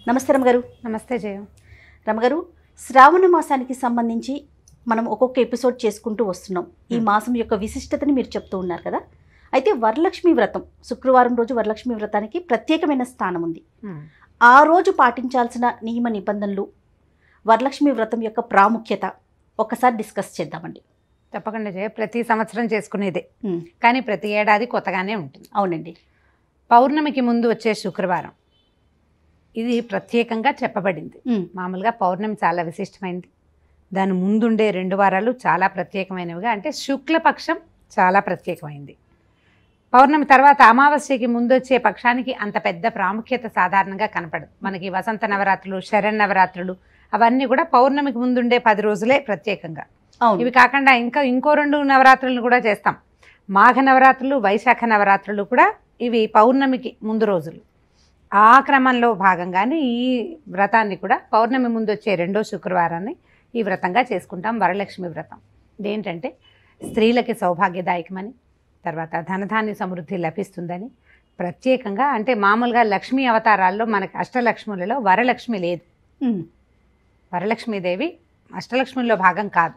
నమస్తే రమగారు. నమస్తే జయ. రమగారు, శ్రావణ మాసానికి సంబంధించి మనం ఒక్కొక్క ఎపిసోడ్ చేసుకుంటూ వస్తున్నాం. ఈ మాసం యొక్క విశిష్టతని మీరు చెప్తూ ఉన్నారు కదా. అయితే వరలక్ష్మి వ్రతం, శుక్రవారం రోజు వరలక్ష్మి వ్రతానికి ప్రత్యేకమైన స్థానం ఉంది. ఆ రోజు పాటించాల్సిన నియమ నిబంధనలు, వరలక్ష్మి వ్రతం యొక్క ప్రాముఖ్యత ఒక్కసారి డిస్కస్ చేద్దామండి. తప్పకుండా జయ. ప్రతి సంవత్సరం చేసుకునేదే, కానీ ప్రతి ఏడాది కొత్తగానే ఉంటుంది. అవునండి. పౌర్ణమికి ముందు వచ్చే శుక్రవారం ఇది ప్రత్యేకంగా చెప్పబడింది. మామూలుగా పౌర్ణమి చాలా విశిష్టమైంది. దాని ముందుండే 2 వారాలు చాలా ప్రత్యేకమైనవిగా, అంటే శుక్లపక్షం చాలా ప్రత్యేకమైంది. పౌర్ణమి తర్వాత అమావాస్యకి ముందు వచ్చే పక్షానికి అంత పెద్ద ప్రాముఖ్యత సాధారణంగా కనపడదు. మనకి వసంత నవరాత్రులు, శరన్నవరాత్రులు అవన్నీ కూడా పౌర్ణమికి ముందుండే 10 రోజులే ప్రత్యేకంగా. ఇవి కాకుండా ఇంకో 2 నవరాత్రులను కూడా చేస్తాం. మాఘ నవరాత్రులు, వైశాఖ నవరాత్రులు కూడా ఇవి పౌర్ణమికి ముందు రోజులు. ఆ క్రమంలో భాగంగానే ఈ వ్రతాన్ని కూడా పౌర్ణమి ముందు వచ్చే 2వ శుక్రవారాన్ని ఈ వ్రతంగా చేసుకుంటాం. వరలక్ష్మి వ్రతం ఇదేంటంటే స్త్రీలకి సౌభాగ్యదాయకమని, తర్వాత ధనధాన్య సమృద్ధి లభిస్తుందని ప్రత్యేకంగా. అంటే మామూలుగా లక్ష్మీ అవతారాల్లో మనకి అష్టలక్ష్ములలో వరలక్ష్మి లేదు. వరలక్ష్మీదేవి అష్టలక్ష్మిలో భాగం కాదు.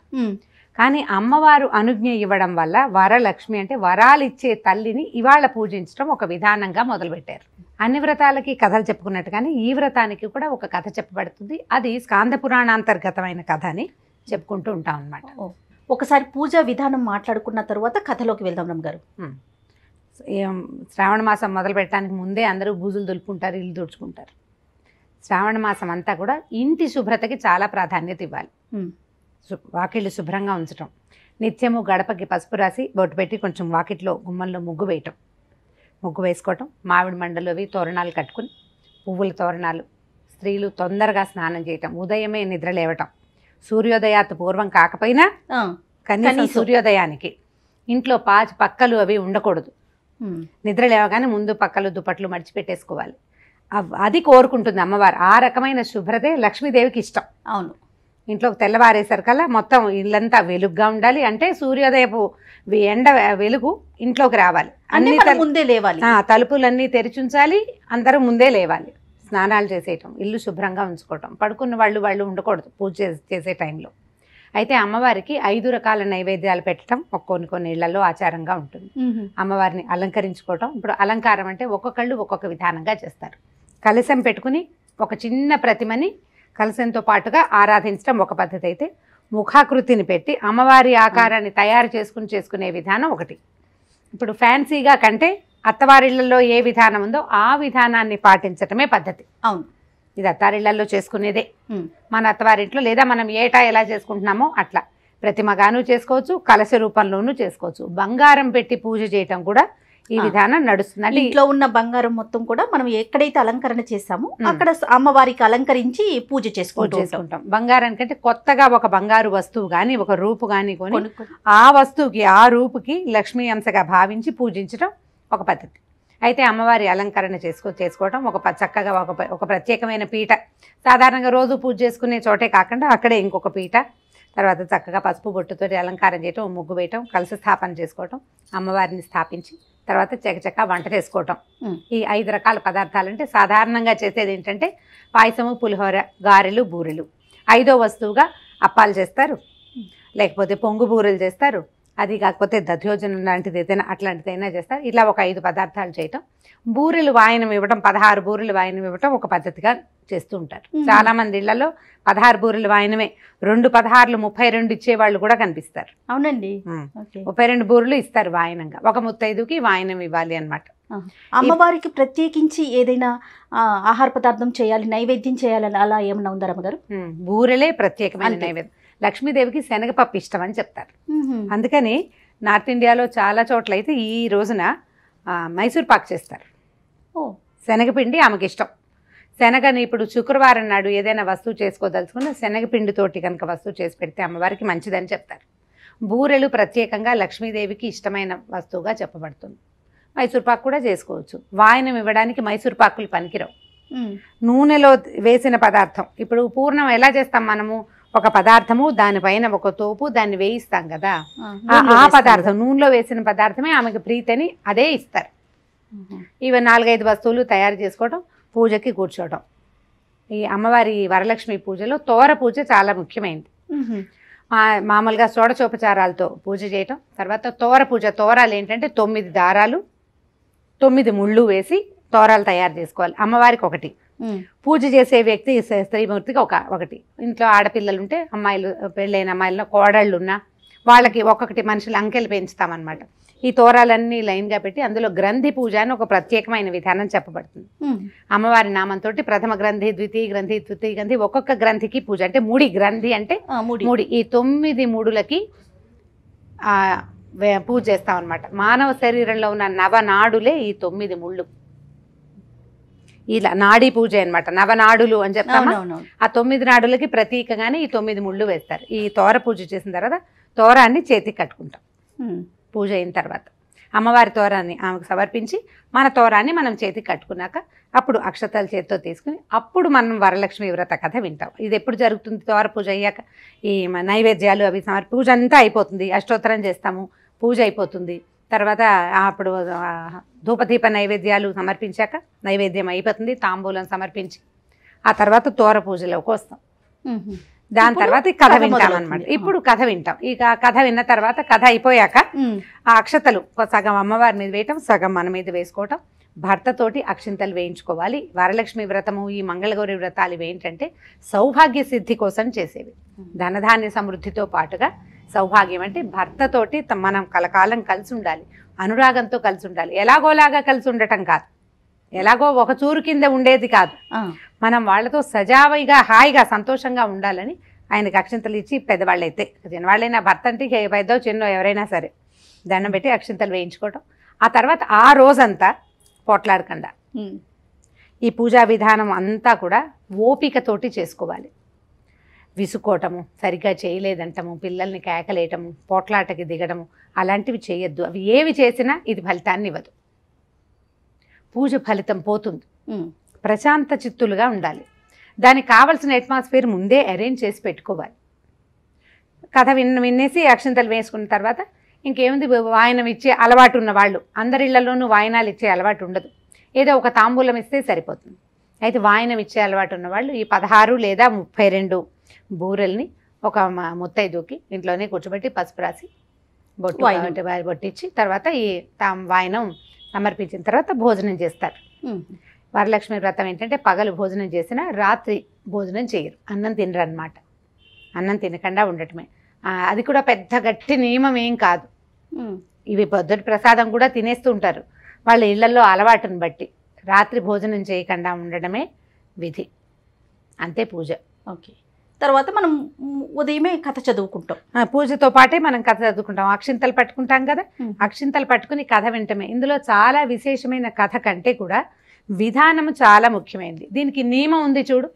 కానీ అమ్మవారు అనుజ్ఞ ఇవ్వడం వల్ల వరలక్ష్మి అంటే వరాలు ఇచ్చే తల్లిని ఇవాళ పూజించడం ఒక విధానంగా మొదలుపెట్టారు. అన్ని వ్రతాలకి కథలు చెప్పుకున్నట్టు కానీ ఈ వ్రతానికి కూడా ఒక కథ చెప్పబడుతుంది. అది స్కాంద పురాణాంతర్గతమైన కథ అని చెప్పుకుంటూ ఉంటాం అన్నమాట. ఒకసారి పూజా విధానం మాట్లాడుకున్న తర్వాత కథలోకి వెళ్దాం రమగారు. శ్రావణ మాసం మొదలు పెట్టడానికి ముందే అందరూ బూజులు దులుపుకుంటారు, ఇల్లు తుడుచుకుంటారు. శ్రావణ మాసం అంతా కూడా ఇంటి శుభ్రతకి చాలా ప్రాధాన్యత ఇవ్వాలి. వాకిళ్ళు శుభ్రంగా ఉంచటం, నిత్యము గడపకి పసుపు రాసి బొట్టు పెట్టి కొంచెం వాకిట్లో గుమ్మంలో ముగ్గు వేయటం, ముగ్గు వేసుకోవటం, మామిడి మండలు అవి తోరణాలు కట్టుకుని పువ్వుల తోరణాలు, స్త్రీలు తొందరగా స్నానం చేయటం, ఉదయమే నిద్ర లేవటం, సూర్యోదయాత్ పూర్వం కాకపోయినా కనీసం సూర్యోదయానికి ఇంట్లో పక్కలు అవి ఉండకూడదు. నిద్ర లేవగానే ముందు పక్కలు దుప్పట్లు మడిచిపెట్టేసుకోవాలి. అది కోరుకుంటుంది అమ్మవారు. ఆ రకమైన శుభ్రతే లక్ష్మీదేవికి ఇష్టం. అవును. ఇంట్లో తెల్లవారేసరికల్లా మొత్తం ఇల్లంతా వెలుగుగా ఉండాలి. అంటే సూర్యోదయపు ఎండ వెలుగు ఇంట్లోకి రావాలి. అన్ని ముందే లేవాలి, తలుపులన్నీ తెరిచుంచాలి, అందరూ ముందే లేవాలి, స్నానాలు చేసేయటం, ఇల్లు శుభ్రంగా ఉంచుకోవటం, పడుకున్న వాళ్ళు ఉండకూడదు పూజ చేసే టైంలో. అయితే అమ్మవారికి 5 రకాల నైవేద్యాలు పెట్టడం కొన్ని ఇళ్లలో ఆచారంగా ఉంటుంది. అమ్మవారిని అలంకరించుకోవటం. ఇప్పుడు అలంకారం అంటే ఒక్కొక్కళ్ళు ఒక్కొక్క విధానంగా చేస్తారు. కలశం పెట్టుకుని ఒక చిన్న ప్రతిమని కలశంతో పాటుగా ఆరాధించడం ఒక పద్ధతి అయితే, ముఖాకృతిని పెట్టి అమ్మవారి ఆకారాన్ని తయారు చేసుకునే విధానం ఒకటి. ఇప్పుడు ఫ్యాన్సీగా కంటే అత్తవారిళ్లలో ఏ విధానం ఉందో ఆ విధానాన్ని పాటించటమే పద్ధతి. అవును. ఇది అత్తారిళ్లలో చేసుకునేదే. మన అత్తవారింట్లో లేదా మనం ఏటా ఎలా చేసుకుంటున్నామో అట్లా ప్రతిమగాను చేసుకోవచ్చు, కలశ రూపంలోనూ చేసుకోవచ్చు. బంగారం పెట్టి పూజ చేయటం కూడా ఈ విధానం నడుస్తుంది. అంటే ఇంట్లో ఉన్న బంగారం మొత్తం కూడా మనం ఎక్కడైతే అలంకరణ చేస్తామో అక్కడ అమ్మవారికి అలంకరించి పూజ చేసుకుంటాం. బంగారానికంటే కొత్తగా ఒక బంగారు వస్తువు కానీ ఒక రూపు కానీ కొని ఆ వస్తువుకి ఆ రూపుకి లక్ష్మీ అంశగా భావించి పూజించడం ఒక పద్ధతి. అయితే అమ్మవారి అలంకరణ చేసుకోవటం చక్కగా ఒక ప్రత్యేకమైన పీట, సాధారణంగా రోజు పూజ చేసుకునే చోటే కాకుండా అక్కడే ఇంకొక పీట, తర్వాత చక్కగా పసుపు బొట్టుతో అలంకారం చేయటం, ముగ్గు వేయటం, కలశ స్థాపన చేసుకోవటం, అమ్మవారిని స్థాపించి తర్వాత చకచకా వంట చేసుకోవటం. ఈ 5 రకాల పదార్థాలు అంటే సాధారణంగా చేసేది ఏంటంటే పాయసము, పులిహోర, గారెలు, బూరెలు. 5వ వస్తువుగా అప్పాలు చేస్తారు, లేకపోతే పొంగు బూరెలు చేస్తారు, అది కాకపోతే దధ్యోజనం లాంటిది ఏదైనా అట్లాంటిదైనా చేస్తారు. ఇలా ఒక 5 పదార్థాలు చేయటం. బూరెలు వాయనం ఇవ్వడం, 16 బూరెలు వాయనం ఇవ్వటం ఒక పద్ధతిగా చేస్తూ ఉంటారు. చాలా మంది ఇళ్లలో 16 బూరెలు వాయనమే, 2 16లు 32 ఇచ్చేవాళ్ళు కూడా కనిపిస్తారు. అవునండి. 32 బూరెలు ఇస్తారు వాయనంగా. ఒక ముత్తైదుకి వాయనం ఇవ్వాలి అన్నమాట. అమ్మవారికి ప్రత్యేకించి ఏదైనా ఆహార పదార్థం చేయాలి, నైవేద్యం చేయాలని అలా ఏమన్నా ఉందా రమగారు? బూరెలే ప్రత్యేకమైన నైవేద్యం. లక్ష్మీదేవికి శనగపప్పు ఇష్టం అని చెప్తారు. అందుకని నార్త్ ఇండియాలో చాలా చోట్ల అయితే ఈ రోజున మైసూర్ పాక్ చేస్తారు. శనగపిండి ఆమెకి ఇష్టం. శనగని ఇప్పుడు శుక్రవారం నాడు ఏదైనా వస్తువు చేసుకోదలుచుకున్న శనగపిండితోటి కనుక వస్తువు చేసి పెడితే అమ్మవారికి మంచిదని చెప్తారు. బూరెలు ప్రత్యేకంగా లక్ష్మీదేవికి ఇష్టమైన వస్తువుగా చెప్పబడుతుంది. మైసూర్ పాక్ కూడా చేసుకోవచ్చు. వాయనం ఇవ్వడానికి మైసూర్ పాకులు పనికిరావు. నూనెలో వేసిన పదార్థం. ఇప్పుడు పూర్ణం ఎలా చేస్తాం మనము? ఒక పదార్థము, దానిపైన ఒక తోపు, దాన్ని వేయిస్తాం కదా, ఆ పదార్థం నూనెలో వేసిన పదార్థమే ఆమెకు ప్రీతిని అదే ఇస్తారు. ఇవి 4-5 వస్తువులు తయారు చేసుకోవడం, పూజకి కూర్చోవడం. ఈ అమ్మవారి వరలక్ష్మి పూజలో తోర పూజ చాలా ముఖ్యమైనది. మామూలుగా షోడశోపచారాలతో పూజ చేయటం, తర్వాత తోర పూజ. తోరాలు ఏంటంటే 9 దారాలు 9 ముళ్ళు వేసి తోరాలు తయారు చేసుకోవాలి. అమ్మవారికి ఒకటి, పూజ చేసే వ్యక్తి స్త్రీమూర్తికి ఒకటి. ఇంట్లో ఆడపిల్లలు ఉంటే అమ్మాయిలు, పెళ్ళైన అమ్మాయిలను కోడళ్ళు ఉన్నా వాళ్ళకి ఒక్కొక్కటి మనుషులు అంకెలు పెంచుతామన్నమాట. ఈ తోరాలన్నీ లైన్గా పెట్టి అందులో గ్రంథి పూజ అని ఒక ప్రత్యేకమైన విధానం చెప్పబడుతుంది. అమ్మవారి నామంతో ప్రథమ గ్రంథి, ద్వితీయ గ్రంథి, తృతీయ గ్రంథి, ఒక్కొక్క గ్రంథికి పూజ. అంటే మూడి గ్రంథి అంటే మూడి. ఈ 9 మూడులకి పూజ చేస్తాం అనమాట. మానవ శరీరంలో ఉన్న నవనాడులే ఈ 9 ముళ్ళు. ఇలా నాడీ పూజ అనమాట. నవనాడులు అని చెప్తాము. ఆ 9 నాడులకి ప్రతీకగానే ఈ 9 ముళ్ళు వేస్తారు. ఈ తోర పూజ చేసిన తర్వాత తోరాన్ని చేతికి కట్టుకుంటాం. పూజ అయిన తర్వాత అమ్మవారి తోరాన్ని ఆమెకు సమర్పించి మన తోరాన్ని మనం చేతికి కట్టుకున్నాక అప్పుడు అక్షతలు చేతితో తీసుకుని అప్పుడు మనం వరలక్ష్మి వ్రత కథ వింటాం. ఇది ఎప్పుడు జరుగుతుంది? తోర పూజ అయ్యాక ఈ నైవేద్యాలు అవి పూజ అంతా అయిపోతుంది. అష్టోత్తరం చేస్తాము, పూజ అయిపోతుంది. తర్వాత అప్పుడు ధూపదీప నైవేద్యాలు సమర్పించాక నైవేద్యం అయిపోతుంది, తాంబూలం సమర్పించి ఆ తర్వాత తోర పూజలోకి వస్తాం. దాని తర్వాత కథ వింటాం అనమాట. ఇప్పుడు కథ వింటాం. ఇక కథ విన్న తర్వాత కథ అయిపోయాక ఆ అక్షతలు సగం అమ్మవారి మీద వేయటం, సగం మన మీద వేసుకోవటం. భర్తతోటి అక్షింతలు వేయించుకోవాలి. వరలక్ష్మి వ్రతము, ఈ మంగళగౌరి వ్రతాలు ఇవి ఏంటంటే సౌభాగ్య సిద్ధి కోసం చేసేవి. ధనధాన్య సమృద్ధితో పాటుగా సౌభాగ్యం అంటే భర్తతోటి మనం కలకాలం కలిసి ఉండాలి, అనురాగంతో కలిసి ఉండాలి. ఎలాగోలాగా కలిసి ఉండటం కాదు, ఎలాగో ఒక చూరు కింద ఉండేది కాదు. మనం వాళ్ళతో సజావుగా హాయిగా సంతోషంగా ఉండాలని ఆయనకు అక్షింతలు ఇచ్చి, పెద్దవాళ్ళు అయితే చిన్నవాళ్ళైనా భర్త అంటే పెద్దో చిన్నో ఎవరైనా సరే దండం పెట్టి అక్షింతలు వేయించుకోవటం. ఆ తర్వాత ఆ రోజంతా పోట్లాడకుండా ఈ పూజా విధానం అంతా కూడా ఓపికతోటి చేసుకోవాలి. విసుకోవటము, సరిగ్గా చేయలేదంటము, పిల్లల్ని కేకలేయటము, పోట్లాటకి దిగడము అలాంటివి చేయొద్దు. అవి ఏవి చేసినా ఇది ఫలితాన్ని ఇవ్వదు. పూజ ఫలితం పోతుంది. ప్రశాంత చిత్తులుగా ఉండాలి. దానికి కావలసిన అట్మాస్ఫియర్ ముందే అరేంజ్ చేసి పెట్టుకోవాలి. కథ వినేసి అక్షింతలు వేసుకున్న తర్వాత ఇంకేముంది, వాయనం ఇచ్చే అలవాటు ఉన్న వాళ్ళు, అందరిళ్లలోనూ వాయనాలు ఇచ్చే అలవాటు ఉండదు. ఏదో ఒక తాంబూలం ఇస్తే సరిపోతుంది. అయితే వాయనం ఇచ్చే అలవాటు ఉన్నవాళ్ళు ఈ 16 లేదా 32 బూరెల్ని ఒక ముత్తైదుకి ఇంట్లోనే కూర్చోబెట్టి పసుపు రాసి బొట్టిచ్చి తర్వాత ఈ వాయనం సమర్పించిన తర్వాత భోజనం చేస్తారు. వరలక్ష్మి వ్రతం ఏంటంటే పగలు భోజనం చేసినా రాత్రి భోజనం చేయరు, అన్నం తినరు అనమాట. అన్నం తినకుండా ఉండటమే. అది కూడా పెద్ద గట్టి నియమం ఏం కాదు. ఇవి పొద్దుటి ప్రసాదం కూడా తినేస్తూ ఉంటారు. వాళ్ళ ఇళ్లలో అలవాటును బట్టి రాత్రి భోజనం చేయకుండా ఉండడమే విధి. అంతే పూజ. ఓకే. తర్వాత మనం ఉదయమే కథ చదువుకుంటాం. పూజతో పాటే మనం కథ చదువుకుంటాం. అక్షింతలు పట్టుకుంటాం కదా, అక్షింతలు పట్టుకుని కథ వింటమే. ఇందులో చాలా విశేషమైన కథ కంటే కూడా విధానము చాలా ముఖ్యమైనది. దీనికి నియమం ఉంది చూడు.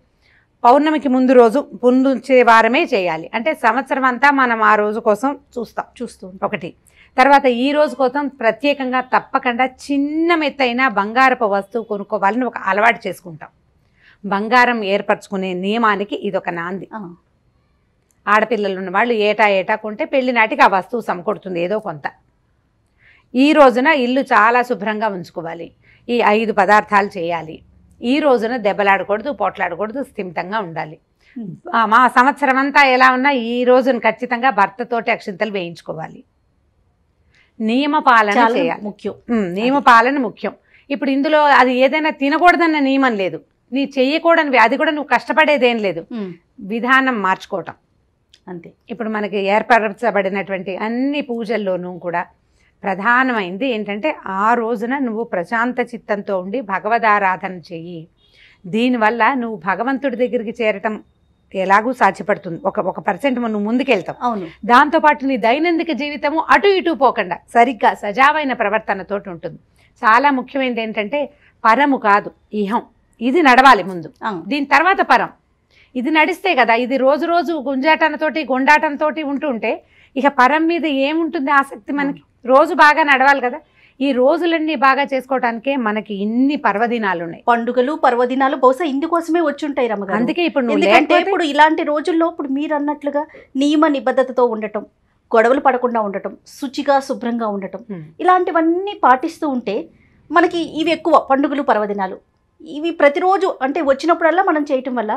పౌర్ణమికి ముందు రోజు పుందుంచే వారమే చేయాలి. అంటే సంవత్సరం అంతా మనం ఆ రోజు కోసం చూస్తూ ఒకటి. తర్వాత ఈ రోజు కోసం ప్రత్యేకంగా తప్పకుండా చిన్న మెత్తైన బంగారపు వస్తువు కొనుక్కోవాలని ఒక అలవాటు చేసుకుంటాం. బంగారం ఏర్పరచుకునే నియమానికి ఇదొక నాంది. ఆడపిల్లలు ఉన్న వాళ్ళు ఏటా కొంటే పెళ్లి నాటికి ఆ వస్తువు సమకూడుతుంది ఏదో కొంత. ఈ రోజున ఇల్లు చాలా శుభ్రంగా ఉంచుకోవాలి. ఈ 5 పదార్థాలు చేయాలి. ఈ రోజున దెబ్బలాడకూడదు, పోట్లాడకూడదు, స్థిమితంగా ఉండాలి. మా సంవత్సరం అంతా ఎలా ఉన్నా ఈ రోజున ఖచ్చితంగా భర్తతోటి అక్షింతలు వేయించుకోవాలి. నియమ పాలన చేయాలి, ముఖ్యం. నియమ పాలన ముఖ్యం. ఇప్పుడు ఇందులో అది ఏదైనా తినకూడదన్న నియమం లేదు, నీ చెయ్యకూడనివి అది కూడా నువ్వు కష్టపడేదేం లేదు. విధానం మార్చుకోవటం అంతే. ఇప్పుడు మనకి ఏర్పరచబడినటువంటి అన్ని పూజల్లోనూ కూడా ప్రధానమైంది ఏంటంటే ఆ రోజున నువ్వు ప్రశాంత చిత్తంతో ఉండి భగవదారాధన చెయ్యి. దీనివల్ల నువ్వు భగవంతుడి దగ్గరికి చేరటం ఎలాగూ సాధ్యపడుతుంది. ఒక పర్సెంట్ నువ్వు ముందుకెళ్తావు. అవును. దాంతోపాటు నీ దైనందిక జీవితము అటు ఇటు పోకుండా సరిగ్గా సజావైన ప్రవర్తనతో ఉంటుంది. చాలా ముఖ్యమైనది ఏంటంటే పరము కాదు, ఇహం. ఇది నడవాలి ముందు, దీని తర్వాత పరం. ఇది నడిస్తే కదా, ఇది రోజు రోజు గుంజాటనతోటి గొండాటంతోటి ఉంటుంటే ఇక పరం మీద ఏముంటుంది ఆసక్తి మనకి? రోజు బాగా నడవాలి కదా. ఈ రోజులన్నీ బాగా చేసుకోవడానికే మనకి ఇన్ని పర్వదినాలు ఉన్నాయి, పండుగలు పర్వదినాలు. బహుశా ఇందుకోసమే వచ్చి ఉంటాయి రమ్మగారు. అందుకే ఇప్పుడు ఇలాంటి రోజుల్లో ఇప్పుడు మీరు అన్నట్లుగా నియమ నిబద్ధతతో ఉండటం, గొడవలు పడకుండా ఉండటం, శుచిగా శుభ్రంగా ఉండటం, ఇలాంటివన్నీ పాటిస్తూ ఉంటే మనకి ఇవి ఎక్కువ పండుగలు పర్వదినాలు. ఇవి ప్రతిరోజు అంటే వచ్చినప్పుడల్లా మనం చేయటం వల్ల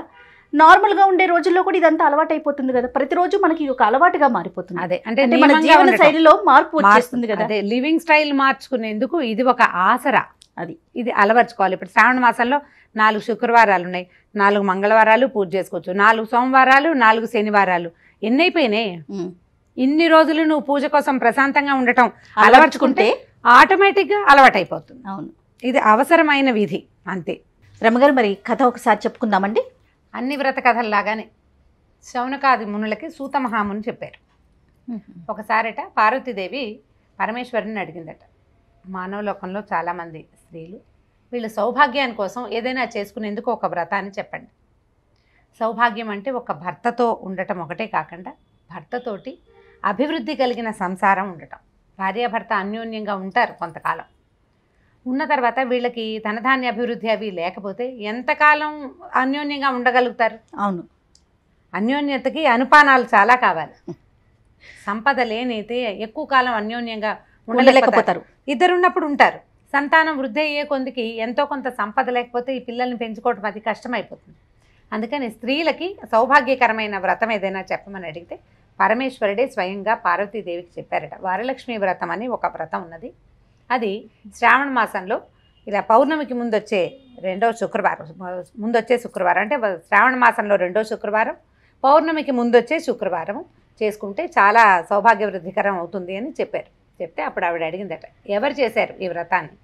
నార్మల్గా ఉండే రోజుల్లో కూడా ఇదంతా అలవాటు అయిపోతుంది కదా, ప్రతిరోజు మనకి ఒక అలవాటుగా మారిపోతుంది. అదే అంటే అంటే మన జీవన శైలిలో మార్పు వచ్చేస్తుంది కదా. అదే లివింగ్ స్టైల్ మార్చుకునేందుకు ఇది ఒక ఆసరా. అది ఇది అలవర్చుకోవాలి. ఇప్పుడు శ్రావణ మాసంలో 4 శుక్రవారాలు ఉన్నాయి, 4 మంగళవారాలు పూజ చేసుకోవచ్చు, 4 సోమవారాలు, 4 శనివారాలు. ఎన్ని అయిపోయినాయి? ఇన్ని రోజులు నువ్వు పూజ కోసం ప్రశాంతంగా ఉండటం అలవర్చుకుంటే ఆటోమేటిక్గా అలవాటైపోతుంది. అవును, ఇది అవసరమైన విధి అంతే. రమగారు మరి కథ ఒకసారి చెప్పుకుందామండి. అన్ని వ్రత కథల్లాగానే శౌనకాది మునులకి సూత మహాముని చెప్పారు. ఒకసారట పార్వతీదేవి పరమేశ్వరుని అడిగిందట, మానవలోకంలో చాలామంది స్త్రీలు వీళ్ళ సౌభాగ్యాని కోసం ఏదైనా చేసుకునేందుకు ఒక వ్రతాన్ని చెప్పండి. సౌభాగ్యం అంటే ఒక భర్తతో ఉండటం ఒకటే కాకుండా భర్తతోటి అభివృద్ధి కలిగిన సంసారం ఉండటం. భార్యాభర్త అన్యోన్యంగా ఉంటారు కొంతకాలం, ఉన్న తర్వాత వీళ్ళకి ధనధాన్య అభివృద్ధి అవి లేకపోతే ఎంతకాలం అన్యోన్యంగా ఉండగలుగుతారు? అవును, అన్యోన్యతకి అనుపానాలు చాలా కావాలి. సంపద లేనైతే ఎక్కువ కాలం అన్యోన్యంగా ఉండలేకపోతారు. ఇద్దరు ఉన్నప్పుడు ఉంటారు, సంతానం వృద్ధి అయ్యే కొందికి ఎంతో కొంత సంపద లేకపోతే ఈ పిల్లల్ని పెంచుకోవడం అది కష్టమైపోతుంది. అందుకని స్త్రీలకి సౌభాగ్యకరమైన వ్రతం ఏదైనా చెప్పమని అడిగితే పరమేశ్వరుడే స్వయంగా పార్వతీదేవికి చెప్పారట. వరలక్ష్మి వ్రతం అని ఒక వ్రతం ఉన్నది. అది శ్రావణ మాసంలో ఇలా పౌర్ణమికి ముందొచ్చే శుక్రవారం అంటే శ్రావణ మాసంలో 2వ శుక్రవారం, పౌర్ణమికి ముందొచ్చే శుక్రవారం చేసుకుంటే చాలా సౌభాగ్యవృద్ధికరం అవుతుంది అని చెప్పారు. చెప్తే అప్పుడు ఆవిడ అడిగిందట, ఎవరు చేశారు ఈ వ్రతాన్ని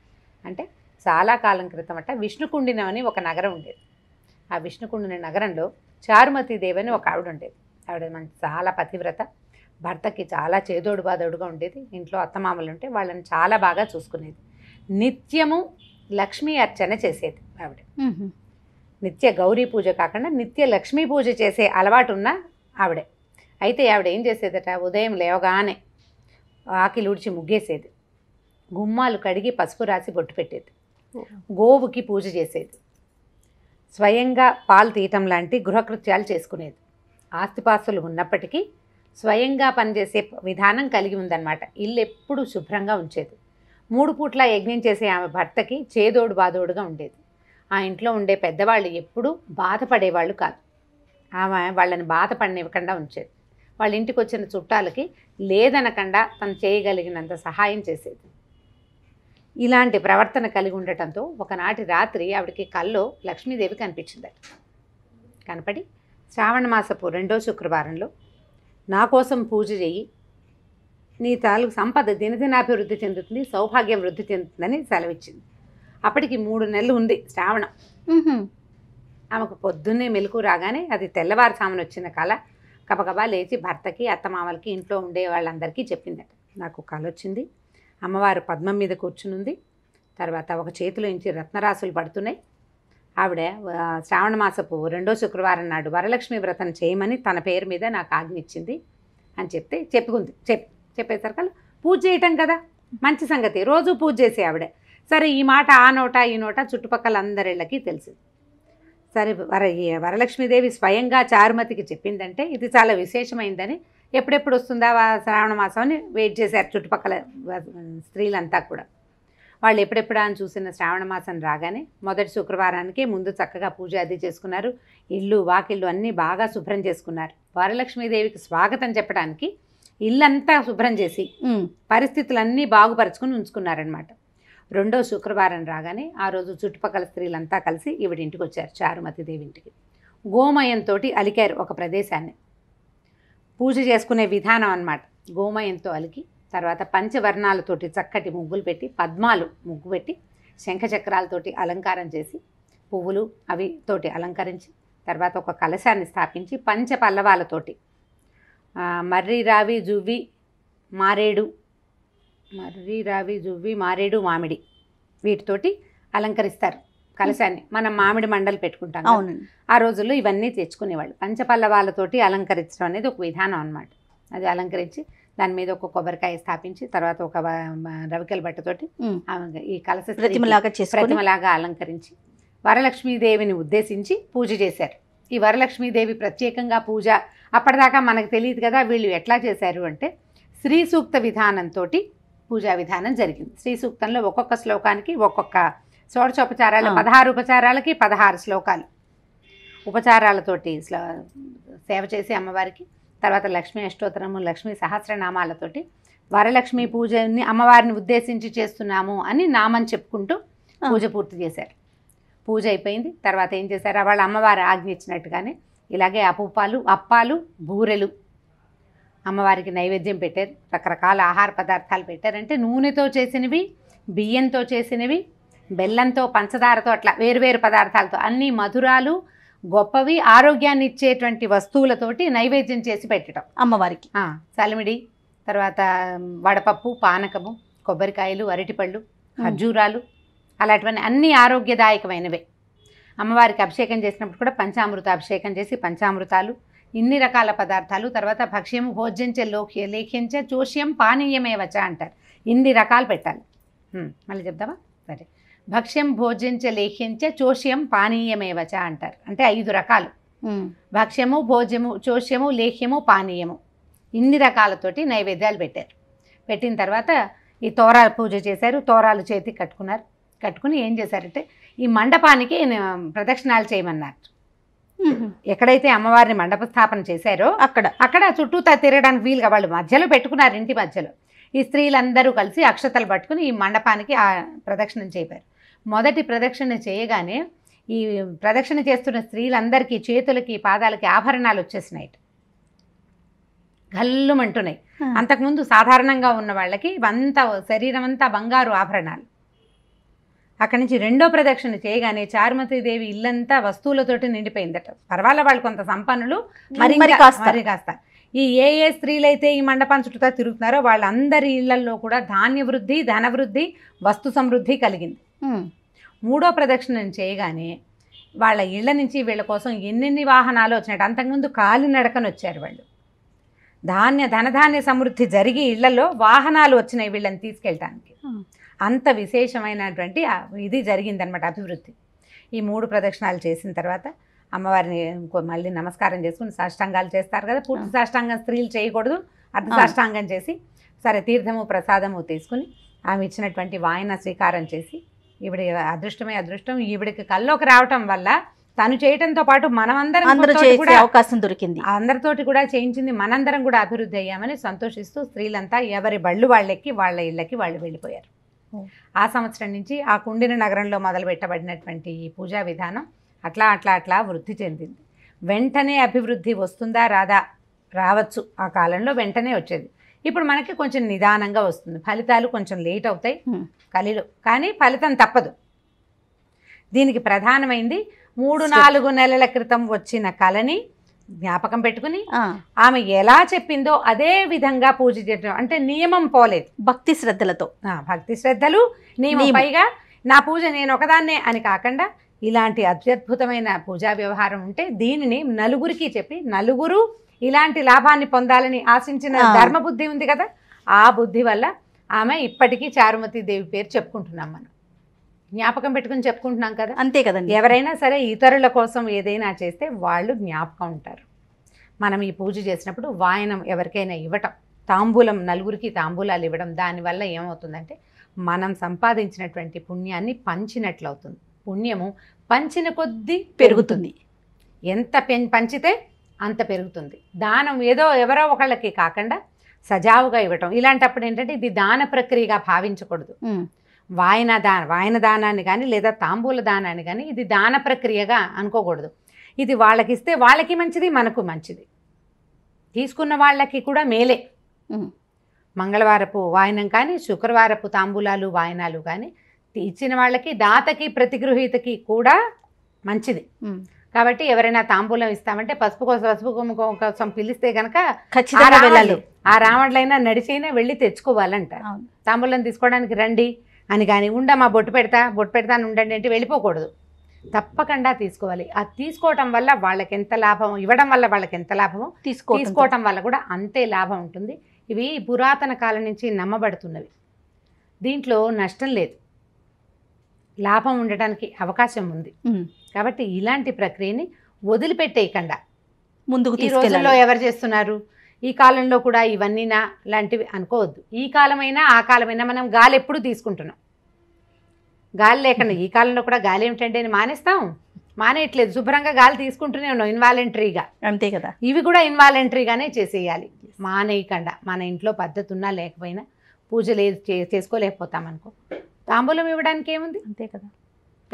అంటే, చాలా కాలం క్రితం అట విష్ణుకుండినం అని ఒక నగరం ఉండేది. ఆ విష్ణుకుండిన నగరంలో చారుమతీదేవి అని ఒక ఆవిడ ఉండేది. ఆవిడ చాలా పతివ్రత, భర్తకి చాలా చేదోడు బాదోడుగా ఉండేది. ఇంట్లో అత్తమామలు ఉంటే వాళ్ళని చాలా బాగా చూసుకునేది. నిత్యము లక్ష్మీ అర్చన చేసేది ఆవిడ. నిత్య గౌరీ పూజ కాకుండా నిత్య లక్ష్మీ పూజ చేసే అలవాటు ఉన్న ఆవిడే. అయితే ఆవిడ ఏం చేసేదట, ఉదయం లేవగానే ఆకిలి ఊడ్చి ముగ్గేసేది, గుమ్మాలు కడిగి పసుపు రాసి బొట్టు పెట్టేది, గోవుకి పూజ చేసేది, స్వయంగా పాలు తీయటం లాంటి గృహకృత్యాలు చేసుకునేది. ఆస్తిపాస్తులు ఉన్నప్పటికీ స్వయంగా పనిచేసే విధానం కలిగి ఉందన్నమాట. ఇల్లు ఎప్పుడు శుభ్రంగా ఉంచేది. 3 పూట్ల యజ్ఞం చేసే ఆమె భర్తకి చేదోడు బాదోడుగా ఉండేది. ఆ ఇంట్లో ఉండే పెద్దవాళ్ళు ఎప్పుడూ బాధపడేవాళ్ళు కాదు. ఆమె వాళ్ళని బాధపడనివ్వకుండా ఉంచేది. వాళ్ళ ఇంటికి వచ్చిన చుట్టాలకి లేదనకుండా తను చేయగలిగినంత సహాయం చేసేది. ఇలాంటి ప్రవర్తన కలిగి ఉండటంతో ఒకనాటి రాత్రి ఆవిడకి కల్లో లక్ష్మీదేవి కనిపించిందట. కనపడి శ్రావణ మాసపు 2వ శుక్రవారంలో నా కోసం పూజ చేయి, నీ తాలూకు సంపద దినదినాభివృద్ధి చెందుతుంది, సౌభాగ్యం వృద్ధి చెందుతుందని సెలవిచ్చింది. అప్పటికి 3 నెలలు ఉంది శ్రావణం. ఆమెకు పొద్దున్నే మెలకు రాగానే అది తెల్లవారుసామున వచ్చిన కళ. గబగబా లేచి భర్తకి అత్తమామలకి ఇంట్లో ఉండే వాళ్ళందరికీ చెప్పిందట, నాకు కళ వచ్చింది, అమ్మవారు పద్మం మీద కూర్చునుంది, తర్వాత ఒక చేతిలో నుంచి రత్నరాసులు పడుతున్నాయి, ఆవిడ శ్రావణ మాసపు 2వ శుక్రవారం నాడు వరలక్ష్మి వ్రతం చేయమని తన పేరు మీద నాకు ఆజ్ఞ ఇచ్చింది అని చెప్తే చెప్పేసరికి పూజ చేయటం కదా మంచి సంగతి, రోజు పూజ చేసే ఆవిడ. సరే ఈ మాట ఆ నోట ఈ నోట చుట్టుపక్కల అందరిళ్ళకి తెలిసింది. సరే వరలక్ష్మీదేవి స్వయంగా చారుమతికి చెప్పిందంటే ఇది చాలా విశేషమైందని ఎప్పుడెప్పుడు వస్తుందా శ్రావణ మాసం అని వెయిట్ చేశారు చుట్టుపక్కల స్త్రీలంతా కూడా. వాళ్ళు ఎప్పుడెప్పుడు అని చూసిన శ్రావణ మాసం రాగానే మొదటి శుక్రవారానికే ముందు చక్కగా పూజ అది చేసుకున్నారు. ఇల్లు వాకిళ్ళు అన్నీ బాగా శుభ్రం చేసుకున్నారు. వరలక్ష్మీదేవికి స్వాగతం చెప్పడానికి ఇల్లంతా శుభ్రం చేసి పరిస్థితులన్నీ బాగుపరుచుకుని ఉంచుకున్నారనమాట. 2వ శుక్రవారం రాగానే ఆ రోజు చుట్టుపక్కల స్త్రీలంతా కలిసి ఈవిడింటికి వచ్చారు, చారుమతీదేవి ఇంటికి. గోమయంతో అలికారు ఒక ప్రదేశాన్ని. పూజ చేసుకునే విధానం అన్నమాట. గోమయంతో అలికి తర్వాత పంచవర్ణాలతోటి చక్కటి ముగ్గులు పెట్టి, పద్మాలు ముగ్గు పెట్టి, శంఖచక్రాలతోటి అలంకారం చేసి, పువ్వులు అవి తోటి అలంకరించి, తర్వాత ఒక కలశాన్ని స్థాపించి పంచ పల్లవాలతోటి మర్రి రావి జువ్వి మారేడు మామిడి వీటితోటి అలంకరిస్తారు కలశాన్ని. మనం మామిడి మండలు పెట్టుకుంటాం. ఆ రోజుల్లో ఇవన్నీ తెచ్చుకునేవాళ్ళు. పంచపల్లవాలతోటి అలంకరించడం అనేది ఒక విధానం అన్నమాట. అది అలంకరించి దాని మీద ఒక కొబ్బరికాయ స్థాపించి తర్వాత ఒక రవికల బట్టతోటి ఈ కలశ ప్రతిమలాగా అలంకరించి వరలక్ష్మీదేవిని ఉద్దేశించి పూజ చేశారు. ఈ వరలక్ష్మీదేవి ప్రత్యేకంగా పూజ అప్పటిదాకా మనకు తెలియదు కదా. వీళ్ళు ఎట్లా చేశారు అంటే శ్రీ సూక్త విధానంతో పూజా విధానం జరిగింది. శ్రీ సూక్తంలో ఒక్కొక్క శ్లోకానికి ఒక్కొక్క షోడశోపచారాలు 16 ఉపచారాలకి 16 శ్లోకాలు ఉపచారాలతోటి సేవ చేసి అమ్మవారికి, తర్వాత లక్ష్మీ అష్టోత్తరము, లక్ష్మీ సహస్రనామాలతోటి వరలక్ష్మి పూజని అమ్మవారిని ఉద్దేశించి చేస్తున్నాము అని నామం చెప్పుకుంటూ పూజ పూర్తి చేశారు. పూజ అయిపోయింది. తర్వాత ఏం చేశారు, వాళ్ళ అమ్మవారు ఆజ్ఞ ఇచ్చినట్టుగానే ఇలాగే అప్పాలు బూరెలు అమ్మవారికి నైవేద్యం పెట్టారు. రకరకాల ఆహార పదార్థాలు పెట్టారు. అంటే నూనెతో చేసినవి, బియ్యంతో చేసినవి, బెల్లంతో, పంచదారతో, అట్లా వేరువేరు పదార్థాలతో అన్ని మధురాలు, గొప్పవి, ఆరోగ్యాన్ని ఇచ్చేటువంటి వస్తువులతోటి నైవేద్యం చేసి పెట్టడం అమ్మవారికి. సలిమిడి, తర్వాత వడపప్పు, పానకము, కొబ్బరికాయలు, అరటిపళ్ళు, ఖర్జూరాలు, అలాంటివన్నీ అన్నీ ఆరోగ్యదాయకమైనవే. అమ్మవారికి అభిషేకం చేసినప్పుడు కూడా పంచామృత అభిషేకం చేసి పంచామృతాలు, ఇన్ని రకాల పదార్థాలు, తర్వాత భక్ష్యము భోజ్యంచ లేఖ్యంచ చోష్యం పానీయమేవచ అంటారు. ఇన్ని రకాలు పెట్టాలి. మళ్ళీ చెప్దామా? సరే. భక్ష్యం భోజ్యంచ లేఖ్యంచ చోష్యం పానీయమేవచ అంటారు. అంటే 5 రకాలు: భక్ష్యము, భోజ్యము, చోష్యము, లేఖ్యము, పానీయము. ఇన్ని రకాలతోటి నైవేద్యాలు పెట్టారు. పెట్టిన తర్వాత ఈ తోరాలు పూజ చేశారు. తోరాలు చేతికి కట్టుకున్నారు. కట్టుకుని ఏం చేశారంటే ఈ మండపానికి ప్రదక్షిణాలు చేయమన్నారు. ఎక్కడైతే అమ్మవారిని మండప స్థాపన చేశారో అక్కడ చుట్టూ తిరగడానికి వీలుగా వాళ్ళు మధ్యలో పెట్టుకున్నారు. ఇంటి మధ్యలో ఈ స్త్రీలందరూ కలిసి అక్షతలు పట్టుకుని ఈ మండపానికి ఆ ప్రదక్షిణం చేపారు. మొదటి ప్రదక్షిణ చేయగానే ఈ ప్రదక్షిణ చేస్తున్న స్త్రీలందరికీ చేతులకి, పాదాలకి ఆభరణాలు వచ్చేసినాయి, గల్లుమంటున్నాయి. అంతకుముందు సాధారణంగా ఉన్న వాళ్ళకి అంతా శరీరం అంతా బంగారు ఆభరణాలు. అక్కడి నుంచి రెండో ప్రదక్షిణ చేయగానే చారుమతీదేవి ఇల్లంతా వస్తువులతోటి నిండిపోయిందట. పర్వాలే, వాళ్ళు కొంత సంపన్నులు, మరి కాస్త ఈ ఏ స్త్రీలైతే ఈ మండపాన్ని చుట్టూ తిరుగుతున్నారో వాళ్ళందరి ఇళ్లలో కూడా ధాన్య వృద్ధి, ధన వృద్ధి, వస్తు సమృద్ధి కలిగింది. మూడో ప్రదక్షిణ చేయగానే వాళ్ళ ఇళ్ల నుంచి వీళ్ళ కోసం ఎన్నెన్ని వాహనాలు వచ్చినట్టు. అంతకుముందు కాలినడకను వచ్చారు వాళ్ళు. ధనధాన్య సమృద్ధి జరిగి ఇళ్లలో వాహనాలు వచ్చినాయి వీళ్ళని తీసుకెళ్ళటానికి. అంత విశేషమైనటువంటి ఇది జరిగిందనమాట, అభివృద్ధి. ఈ 3 ప్రదక్షిణాలు చేసిన తర్వాత అమ్మవారిని మళ్ళీ నమస్కారం చేసుకుని సాష్టాంగాలు చేస్తారు కదా. పూర్తి సాష్టాంగం స్త్రీలు చేయకూడదు, అర్ధ సాష్టాంగం చేసి సరే తీర్థము ప్రసాదము తీసుకుని ఆమె ఇచ్చినటువంటి వాయన స్వీకారం చేసి, ఈవిడ అదృష్టమే అదృష్టం, ఈవిడికి కల్లోకి రావటం వల్ల తను చేయటంతో పాటు మనమందరం కూడా అవకాశం దొరికింది. అందరితోటి కూడా చేయించింది, మనందరం కూడా అభివృద్ధి అయ్యామని సంతోషిస్తూ స్త్రీలంతా ఎవరి బళ్ళు వాళ్ళెక్కి వాళ్ళ ఇళ్ళకి వాళ్ళు వెళ్ళిపోయారు. ఆ సంవత్సరం నుంచి ఆ కుండిన నగరంలో మొదలుపెట్టబడినటువంటి ఈ పూజా విధానం అట్లా వృద్ధి చెందింది. వెంటనే అభివృద్ధి వస్తుందా రాదా? రావచ్చు. ఆ కాలంలో వెంటనే వచ్చేది. ఇప్పుడు మనకి కొంచెం నిదానంగా వస్తుంది. ఫలితాలు కొంచెం లేట్ అవుతాయి కలిలో, కానీ ఫలితం తప్పదు. దీనికి ప్రధానమైంది 3-4 నెలల క్రితం వచ్చిన కళని జ్ఞాపకం పెట్టుకుని ఆమె ఎలా చెప్పిందో అదే విధంగా పూజ చేయడం. అంటే నియమం పోలేదు, భక్తి శ్రద్ధలతో. భక్తి శ్రద్ధలు, నియమం. పైగా నా పూజ నేను ఒకదాన్నే అని కాకుండా ఇలాంటి అత్యద్భుతమైన పూజా వ్యవహారం ఉంటే దీనిని నలుగురికి చెప్పి నలుగురు ఇలాంటి లాభాన్ని పొందాలని ఆశించిన ధర్మబుద్ధి ఉంది కదా, ఆ బుద్ధి వల్ల ఆమె ఇప్పటికీ చారుమతీదేవి పేరు చెప్పుకుంటున్నాం. మనం జ్ఞాపకం పెట్టుకుని చెప్పుకుంటున్నాం కదా. అంతే కదండి. ఎవరైనా సరే ఇతరుల కోసం ఏదైనా చేస్తే వాళ్ళు జ్ఞాపకం ఉంటారు. మనం ఈ పూజ చేసినప్పుడు వాయనం ఎవరికైనా ఇవ్వటం, తాంబూలం, నలుగురికి తాంబూలాలు ఇవ్వడం, దానివల్ల ఏమవుతుందంటే మనం సంపాదించినటువంటి పుణ్యాన్ని పంచినట్లు అవుతుంది. పుణ్యము పంచిన కొద్దీ పెరుగుతుంది. ఎంత పంచితే అంత పెరుగుతుంది. దానం ఏదో ఎవరో ఒకళ్ళకి కాకుండా సజావుగా ఇవ్వటం. ఇలాంటప్పుడు ఏంటంటే ఇది దాన ప్రక్రియగా భావించకూడదు. వాయన దానాన్ని కానీ లేదా తాంబూల దానాన్ని కానీ ఇది దాన ప్రక్రియగా అనుకోకూడదు. ఇది వాళ్ళకి ఇస్తే వాళ్ళకి మంచిది, మనకు మంచిది, తీసుకున్న వాళ్ళకి కూడా మేలే. మంగళవారపు వాయనం కానీ శుక్రవారపు తాంబూలాలు వాయనాలు కానీ ఇచ్చిన వాళ్ళకి, దాతకి, ప్రతిగృహీతకి కూడా మంచిది. కాబట్టి ఎవరైనా తాంబూలం ఇస్తామంటే పసుపు కోసం పిలిస్తే కనుక ఖచ్చితంగా వెళ్ళాలి. ఆ రావణులైనా నడిచైనా వెళ్ళి తెచ్చుకోవాలంట. తాంబూలం తీసుకోవడానికి రండి అని కానీ ఉండమా బొట్టు పెడతాను ఉండండి అంటే వెళ్ళిపోకూడదు. తప్పకుండా తీసుకోవాలి. ఆ తీసుకోవటం వల్ల వాళ్ళకి ఎంత లాభం, ఇవ్వడం వల్ల వాళ్ళకి ఎంత లాభమో తీసుకోవటం వల్ల కూడా అంతే లాభం ఉంటుంది. ఇవి పురాతన కాలం నుంచి నమ్మబడుతున్నవి. దీంట్లో నష్టం లేదు, లాభం ఉండటానికి అవకాశం ఉంది. కాబట్టి ఇలాంటి ప్రక్రియని వదిలిపెట్టేయకుండా ముందుకు ఈ రోజుల్లో ఎవరు చేస్తున్నారు, ఈ కాలంలో కూడా ఇవన్నీనా లాంటివి అనుకోవద్దు. ఈ కాలమైనా ఆ కాలమైనా మనం గాలి ఎప్పుడు తీసుకుంటున్నాం. గాలి లేకుండా ఈ కాలంలో కూడా గాలి ఏమిటంటే అని మానేస్తాం, మానేయట్లేదు, శుభ్రంగా గాలి తీసుకుంటూనే ఉన్నాం ఇన్వాలంటరీగా. అంతే కదా, ఇవి కూడా ఇన్వాలంటరీగానే చేసేయాలి, మానేయకుండా. మన ఇంట్లో పద్ధతి ఉన్నా లేకపోయినా పూజలు చేసుకోలేకపోతాం అనుకో, తాంబూలం ఇవ్వడానికి ఏముంది, అంతే కదా.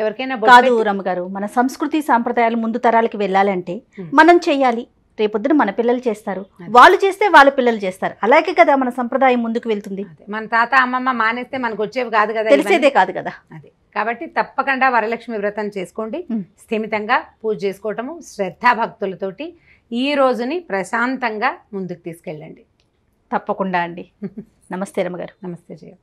ఎవరికైనా కాదు రమ్మగారు, మన సంస్కృతి సాంప్రదాయాలు ముందు తరాలకి వెళ్ళాలంటే మనం చెయ్యాలి. రేపొద్దున మన పిల్లలు చేస్తారు, వాళ్ళు చేస్తే వాళ్ళ పిల్లలు చేస్తారు, అలాగే కదా మన సంప్రదాయం ముందుకు వెళ్తుంది. మన తాత అమ్మమ్మ మానేస్తే మనకు వచ్చేవి కాదు కదా, తెలిసేదే కాదు కదా. అదే కాబట్టి తప్పకుండా వరలక్ష్మి వ్రతం చేసుకోండి, స్థిమితంగా పూజ చేసుకోవటము, శ్రద్ధాభక్తులతోటి ఈ రోజుని ప్రశాంతంగా ముందుకు తీసుకెళ్ళండి. తప్పకుండా అండి. నమస్తే రమ్మగారు. నమస్తే జయ.